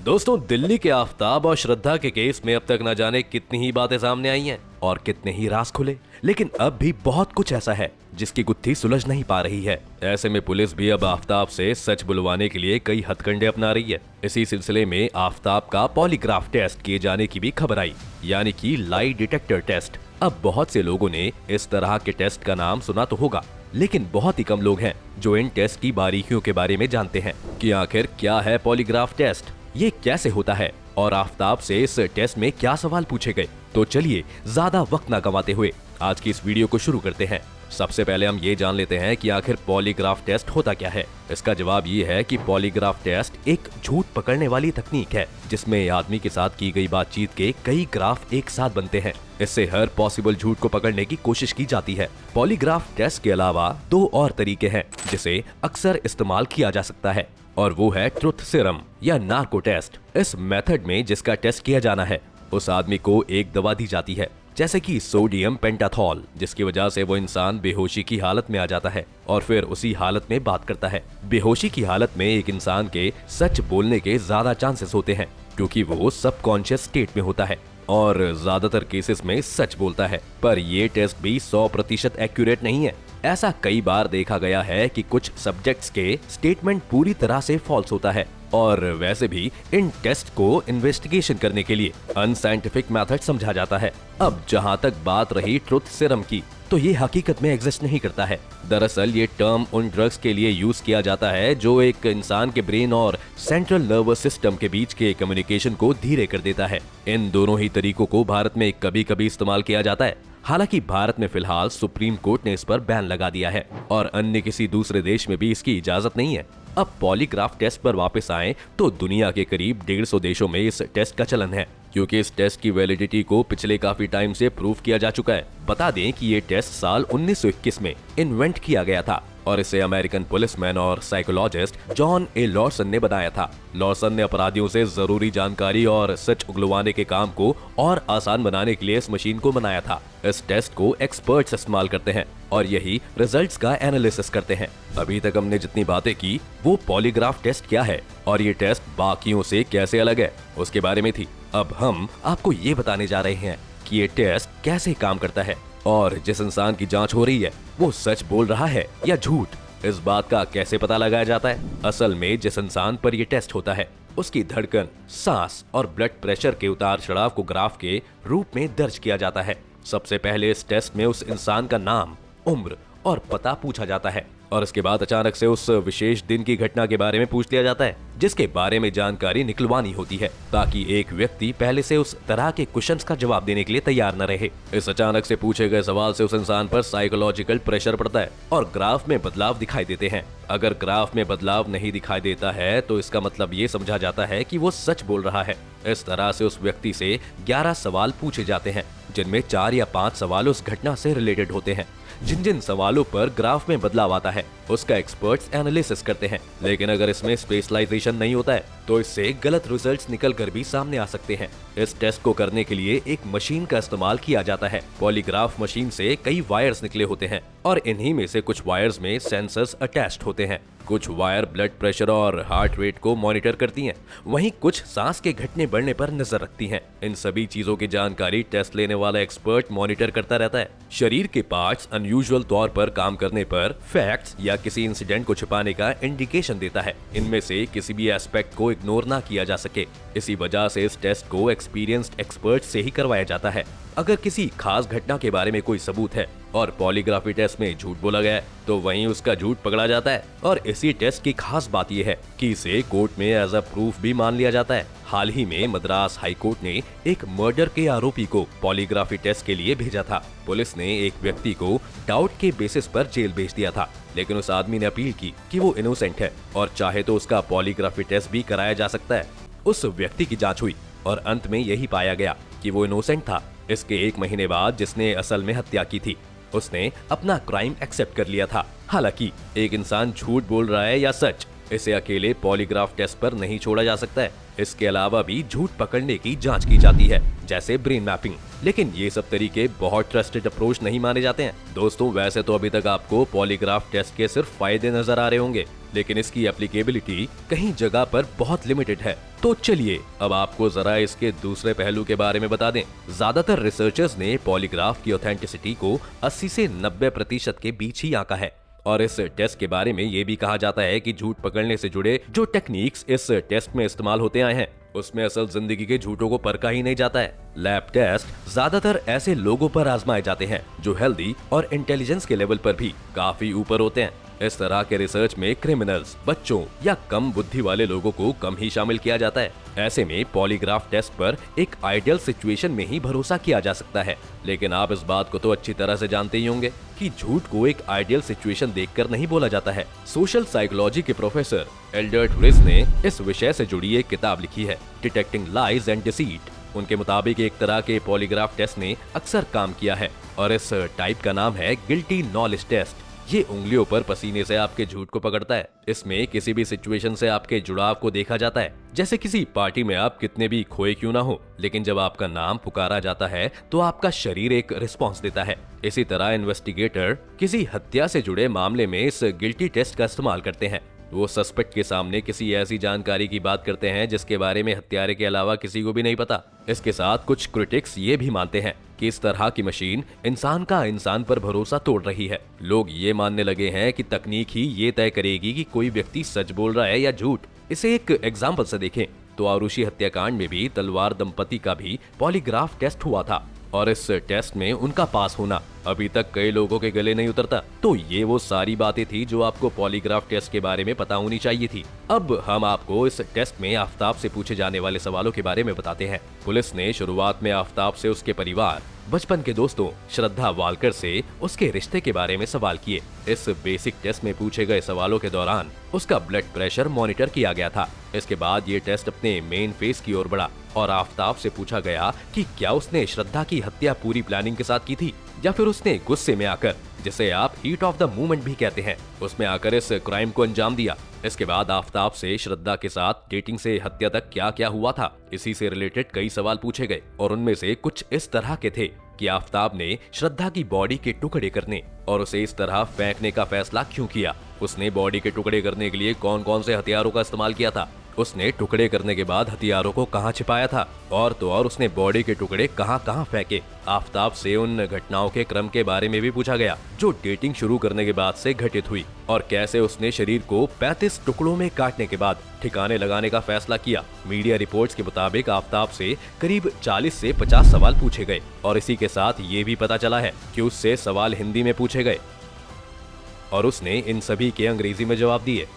दोस्तों, दिल्ली के आफताब और श्रद्धा के केस में अब तक न जाने कितनी ही बातें सामने आई हैं और कितने ही राज खुले, लेकिन अब भी बहुत कुछ ऐसा है जिसकी गुत्थी सुलझ नहीं पा रही है। ऐसे में पुलिस भी अब आफताब से सच बुलवाने के लिए कई हथकंडे अपना रही है। इसी सिलसिले में आफताब का पॉलीग्राफ टेस्ट किए जाने की भी खबर आई, यानी कि लाई डिटेक्टर टेस्ट। अब बहुत से लोगों ने इस तरह के टेस्ट का नाम सुना तो होगा, लेकिन बहुत ही कम लोग हैं जो इन टेस्ट की बारीकियों के बारे में जानते हैं कि आखिर क्या है पॉलीग्राफ टेस्ट, ये कैसे होता है और आफताब से इस टेस्ट में क्या सवाल पूछे गए। तो चलिए ज्यादा वक्त न गवाते हुए आज की इस वीडियो को शुरू करते हैं। सबसे पहले हम ये जान लेते हैं कि आखिर पॉलीग्राफ टेस्ट होता क्या है। इसका जवाब ये है कि पॉलीग्राफ टेस्ट एक झूठ पकड़ने वाली तकनीक है जिसमें आदमी के साथ की गई बातचीत के कई ग्राफ एक साथ बनते हैं। इससे हर पॉसिबल झूठ को पकड़ने की कोशिश की जाती है। पॉलीग्राफ टेस्ट के अलावा दो और तरीके हैं जिसे अक्सर इस्तेमाल किया जा सकता है, और वो है ट्रुथ सीरम या नार्को टेस्ट। इस मेथड में जिसका टेस्ट किया जाना है उस आदमी को एक दवा दी जाती है, जैसे कि सोडियम पेंटाथॉल, जिसकी वजह से वो इंसान बेहोशी की हालत में आ जाता है और फिर उसी हालत में बात करता है। बेहोशी की हालत में एक इंसान के सच बोलने के ज्यादा चांसेस होते हैं क्योंकि वो सबकॉन्शियस स्टेट में होता है और ज्यादातर केसेस में सच बोलता है। पर ये टेस्ट भी 100% एक्यूरेट नहीं है। ऐसा कई बार देखा गया है कि कुछ सब्जेक्ट्स के स्टेटमेंट पूरी तरह से फॉल्स होता है, और वैसे भी इन टेस्ट को इन्वेस्टिगेशन करने के लिए अनसाइंटिफिक मेथड समझा जाता है। अब जहां तक बात रही ट्रुथ सीरम की, तो ये हकीकत में एग्जिस्ट नहीं करता है। दरअसल ये टर्म उन ड्रग्स के लिए यूज किया जाता है जो एक इंसान के ब्रेन और सेंट्रल नर्वस सिस्टम के बीच के कम्युनिकेशन को धीरे कर देता है। इन दोनों ही तरीकों को भारत में कभी कभी इस्तेमाल किया जाता है। हालांकि भारत में फिलहाल सुप्रीम कोर्ट ने इस पर बैन लगा दिया है और अन्य किसी दूसरे देश में भी इसकी इजाजत नहीं है। अब पॉलीग्राफ टेस्ट पर वापस आएं तो दुनिया के करीब 150 देशों में इस टेस्ट का चलन है, क्योंकि इस टेस्ट की वैलिडिटी को पिछले काफी टाइम से प्रूव किया जा चुका है। बता दें कि ये टेस्ट साल 1921 में इन्वेंट किया गया था और इसे अमेरिकन पुलिसमैन और साइकोलॉजिस्ट जॉन ए लॉर्सन ने बनाया था। लॉर्सन ने अपराधियों से जरूरी जानकारी और सच उगलवाने के काम को और आसान बनाने के लिए इस मशीन को बनाया था। इस टेस्ट को एक्सपर्ट्स इस्तेमाल करते हैं और यही रिजल्ट्स का एनालिसिस करते हैं। अभी तक हमने जितनी बातें की वो पॉलीग्राफ टेस्ट क्या है और ये टेस्ट बाकियों से कैसे अलग है उसके बारे में थी। अब हम आपको ये बताने जा रहे हैं कि ये टेस्ट कैसे काम करता है और जिस इंसान की जांच हो रही है वो सच बोल रहा है या झूठ, इस बात का कैसे पता लगाया जाता है। असल में जिस इंसान पर यह टेस्ट होता है उसकी धड़कन, सांस और ब्लड प्रेशर के उतार चढ़ाव को ग्राफ के रूप में दर्ज किया जाता है। सबसे पहले इस टेस्ट में उस इंसान का नाम, उम्र और पता पूछा जाता है और इसके बाद अचानक से उस विशेष दिन की घटना के बारे में पूछ लिया जाता है जिसके बारे में जानकारी निकलवानी होती है, ताकि एक व्यक्ति पहले से उस तरह के क्वेश्चंस का जवाब देने के लिए तैयार न रहे। इस अचानक से पूछे गए सवाल से उस इंसान पर साइकोलॉजिकल प्रेशर पड़ता है और ग्राफ में बदलाव दिखाई देते हैं। अगर ग्राफ में बदलाव नहीं दिखाई देता है तो इसका मतलब ये समझा जाता है कि वो सच बोल रहा है। इस तरह से उस व्यक्ति से 11 सवाल पूछे जाते हैं जिनमें 4 या 5 सवाल उस घटना से रिलेटेड होते हैं। जिन जिन सवालों पर ग्राफ में बदलाव आता है उसका एक्सपर्ट्स एनालिसिस करते हैं, लेकिन अगर इसमें स्पेशलाइजेशन नहीं होता है तो इससे गलत रिजल्ट्स निकल कर भी सामने आ सकते हैं। इस टेस्ट को करने के लिए एक मशीन का इस्तेमाल किया जाता है। पॉलीग्राफ मशीन से कई वायर्स निकले होते हैं और इन्हीं में से कुछ वायर्स में सेंसर्स अटैच्ड होते हैं। कुछ वायर ब्लड प्रेशर और हार्ट रेट को मॉनिटर करती हैं, वहीं कुछ सांस के घटने बढ़ने पर नजर रखती हैं। इन सभी चीजों की जानकारी टेस्ट लेने वाला एक्सपर्ट मॉनिटर करता रहता है। शरीर के पार्ट्स अनयूजुअल तौर पर काम करने पर फैक्ट्स या किसी इंसिडेंट को छिपाने का इंडिकेशन देता है। इनमें से किसी भी एस्पेक्ट को इग्नोर ना किया जा सके। इसी वजह से इस टेस्ट को एक्सपीरियंस्ड एक्सपर्ट से ही करवाया जाता है। अगर किसी खास घटना के बारे में कोई सबूत है और पॉलीग्राफी टेस्ट में झूठ बोला गया है तो वहीं उसका झूठ पकड़ा जाता है। और इसी टेस्ट की खास बात यह है कि इसे कोर्ट में एज अ प्रूफ भी मान लिया जाता है। हाल ही में मद्रास हाई कोर्ट ने एक मर्डर के आरोपी को पॉलीग्राफी टेस्ट के लिए भेजा था। पुलिस ने एक व्यक्ति को डाउट के बेसिस पर जेल भेज दिया था, लेकिन उस आदमी ने अपील की कि वो इनोसेंट है और चाहे तो उसका पॉलीग्राफी टेस्ट भी कराया जा सकता है। उस व्यक्ति की जांच हुई और अंत में यही पाया गया कि वो इनोसेंट था। इसके 1 महीने बाद जिसने असल में हत्या की थी उसने अपना क्राइम एक्सेप्ट कर लिया था। हालांकि एक इंसान झूठ बोल रहा है या सच, इसे अकेले पॉलीग्राफ टेस्ट पर नहीं छोड़ा जा सकता है। इसके अलावा भी झूठ पकड़ने की जांच की जाती है, जैसे ब्रेन मैपिंग, लेकिन ये सब तरीके बहुत ट्रस्टेड अप्रोच नहीं माने जाते हैं। दोस्तों, वैसे तो अभी तक आपको पॉलीग्राफ टेस्ट के सिर्फ फायदे नजर आ रहे होंगे, लेकिन इसकी एप्लीकेबिलिटी कहीं जगह पर बहुत लिमिटेड है। तो चलिए अब आपको जरा इसके दूसरे पहलू के बारे में बता दें। ज्यादातर रिसर्चर्स ने पॉलीग्राफ की ऑथेंटिसिटी को 80 से 90% के बीच ही आंका है। और इस टेस्ट के बारे में ये भी कहा जाता है कि झूठ पकड़ने से जुड़े जो टेक्निक्स इस टेस्ट में इस्तेमाल होते आए हैं उसमें असल जिंदगी के झूठों को परखा ही नहीं जाता है। लैब टेस्ट ज्यादातर ऐसे लोगों पर आजमाए जाते हैं जो हेल्दी और इंटेलिजेंस के लेवल पर भी काफी ऊपर होते हैं। इस तरह के रिसर्च में क्रिमिनल्स, बच्चों या कम बुद्धि वाले लोगों को कम ही शामिल किया जाता है। ऐसे में पॉलीग्राफ टेस्ट पर एक आइडियल सिचुएशन में ही भरोसा किया जा सकता है। लेकिन आप इस बात को तो अच्छी तरह से जानते ही होंगे कि झूठ को एक आइडियल सिचुएशन देखकर नहीं बोला जाता है। सोशल साइकोलॉजी के प्रोफेसर एल्डर्ट रिस ने इस विषय से जुड़ी एक किताब लिखी है, डिटेक्टिंग लाइज एंड डिसीट। उनके मुताबिक एक तरह के पॉलीग्राफ टेस्ट ने अक्सर काम किया है और इस टाइप का नाम है गिल्टी नॉलेज टेस्ट। ये उंगलियों पर पसीने से आपके झूठ को पकड़ता है। इसमें किसी भी सिचुएशन से आपके जुड़ाव को देखा जाता है। जैसे किसी पार्टी में आप कितने भी खोए क्यों ना हो, लेकिन जब आपका नाम पुकारा जाता है तो आपका शरीर एक रिस्पॉन्स देता है। इसी तरह इन्वेस्टिगेटर किसी हत्या से जुड़े मामले में इस गिल्टी टेस्ट का इस्तेमाल करते हैं। वो सस्पेक्ट के सामने किसी ऐसी जानकारी की बात करते हैं जिसके बारे में हत्यारे के अलावा किसी को भी नहीं पता। इसके साथ कुछ क्रिटिक्स ये भी मानते हैं कि इस तरह की मशीन इंसान का इंसान पर भरोसा तोड़ रही है। लोग ये मानने लगे हैं कि तकनीक ही ये तय करेगी कि कोई व्यक्ति सच बोल रहा है या झूठ। इसे एक एग्जाम्पल से देखें तो आरुषि हत्याकांड में भी तलवार दंपति का भी पॉलीग्राफ टेस्ट हुआ था और इस टेस्ट में उनका पास होना अभी तक कई लोगों के गले नहीं उतरता। तो ये वो सारी बातें थी जो आपको पॉलीग्राफ टेस्ट के बारे में पता होनी चाहिए थी। अब हम आपको इस टेस्ट में आफताब से पूछे जाने वाले सवालों के बारे में बताते हैं। पुलिस ने शुरुआत में आफताब से उसके परिवार, बचपन के दोस्तों श्रद्धा वालकर से उसके रिश्ते के बारे में सवाल किए। इस बेसिक टेस्ट में पूछे गए सवालों के दौरान उसका ब्लड प्रेशर मॉनिटर किया गया था। इसके बाद ये टेस्ट अपने मेन फेस की ओर बढ़ा और आफताब से पूछा गया कि क्या उसने श्रद्धा की हत्या पूरी प्लानिंग के साथ की थी या फिर उसने गुस्से में आकर, जिसे आप हीट ऑफ द मोमेंट भी कहते हैं, उसमें आकर इस क्राइम को अंजाम दिया। इसके बाद आफताब से श्रद्धा के साथ डेटिंग से हत्या तक क्या क्या हुआ था, इसी से रिलेटेड कई सवाल पूछे गए और उनमें से कुछ इस तरह के थे कि आफताब ने श्रद्धा की बॉडी के टुकड़े करने और उसे इस तरह फेंकने का फैसला क्यों किया, उसने बॉडी के टुकड़े करने के लिए कौन कौन से हथियारों का इस्तेमाल किया था, उसने टुकड़े करने के बाद हथियारों को कहां छिपाया था और तो और उसने बॉडी के टुकड़े कहां कहां फेंके। आफताब से उन घटनाओं के क्रम के बारे में भी पूछा गया जो डेटिंग शुरू करने के बाद से घटित हुई और कैसे उसने शरीर को 35 टुकड़ों में काटने के बाद ठिकाने लगाने का फैसला किया। मीडिया रिपोर्ट्स के मुताबिक आफताब से करीब 40 से 50 सवाल पूछे गए और इसी के साथ ये भी पता चला है कि उससे सवाल हिंदी में पूछे गए और उसने इन सभी के अंग्रेजी में जवाब दिए।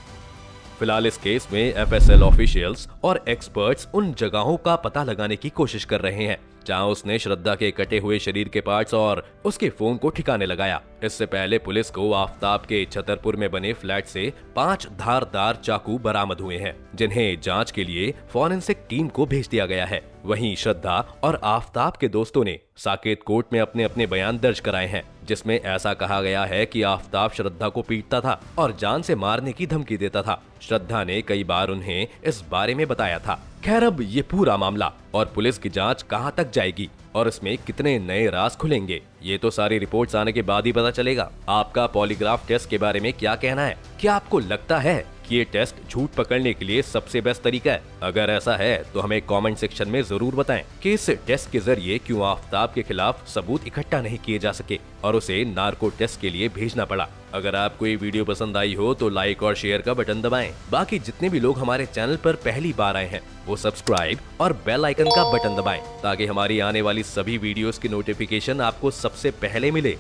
फिलहाल इस केस में एफएसएल ऑफिशियल्स और एक्सपर्ट्स उन जगहों का पता लगाने की कोशिश कर रहे हैं जहां उसने श्रद्धा के कटे हुए शरीर के पार्ट्स और उसके फोन को ठिकाने लगाया। इससे पहले पुलिस को आफताब के छतरपुर में बने फ्लैट से 5 धारदार चाकू बरामद हुए हैं जिन्हें जांच के लिए फॉरेंसिक टीम को भेज दिया गया है। वहीं श्रद्धा और आफताब के दोस्तों ने साकेत कोर्ट में अपने अपने बयान दर्ज कराए हैं जिसमें ऐसा कहा गया है कि आफताब श्रद्धा को पीटता था और जान से मारने की धमकी देता था। श्रद्धा ने कई बार उन्हें इस बारे में बताया था। खैर, अब ये पूरा मामला और पुलिस की जांच कहां तक जाएगी और इसमें कितने नए राज खुलेंगे, ये तो सारी रिपोर्ट्स आने के बाद ही पता चलेगा। आपका पॉलीग्राफ टेस्ट के बारे में क्या कहना है? क्या आपको लगता है कि ये टेस्ट झूठ पकड़ने के लिए सबसे बेस्ट तरीका है? अगर ऐसा है तो हमें कमेंट सेक्शन में जरूर बताएं कि इस टेस्ट के जरिए क्यों आफताब के खिलाफ सबूत इकट्ठा नहीं किए जा सके और उसे नार्को टेस्ट के लिए भेजना पड़ा। अगर आपको ये वीडियो पसंद आई हो तो लाइक और शेयर का बटन दबाएं। बाकी जितने भी लोग हमारे चैनल पर पहली बार आए हैं वो सब्सक्राइब और बेल आइकन का बटन दबाएं ताकि हमारी आने वाली सभी वीडियोस की नोटिफिकेशन आपको सबसे पहले मिले।